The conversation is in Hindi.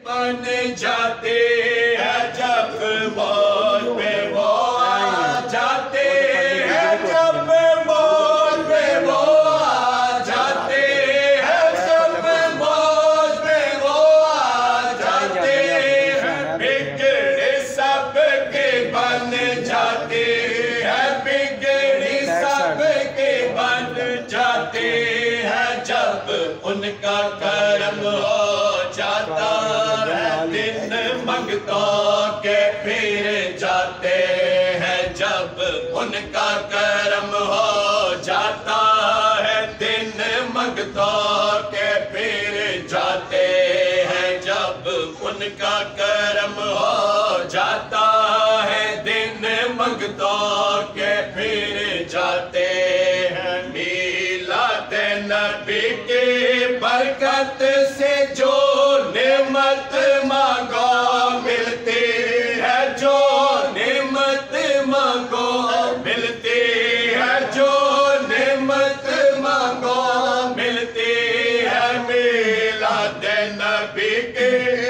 बन जाते हैं जब मौज में वो आ जाते हैं, जब मौज में वो आ जाते हैं, जब मौज में वो आ जाते हैं। बिगड़े सबके बन जाते हैं, बिगड़े सबके बन जाते हैं जब उनका कर्म हो जाता है। दिन मंगतों के फिर जाते हैं जब उनका कर्म हो जाता है। दिन मंगतों के फिर जाते हैं जब उनका कर्म हो जाता है। दिन मंगतों के फिर जाते हैं। मीलाद नबी के बरकत से जो नेमत मांगो मिलती है, जो नेमत मांगो मिलती है, जो नेमत मांगो मिलती है। मीलाद नबी के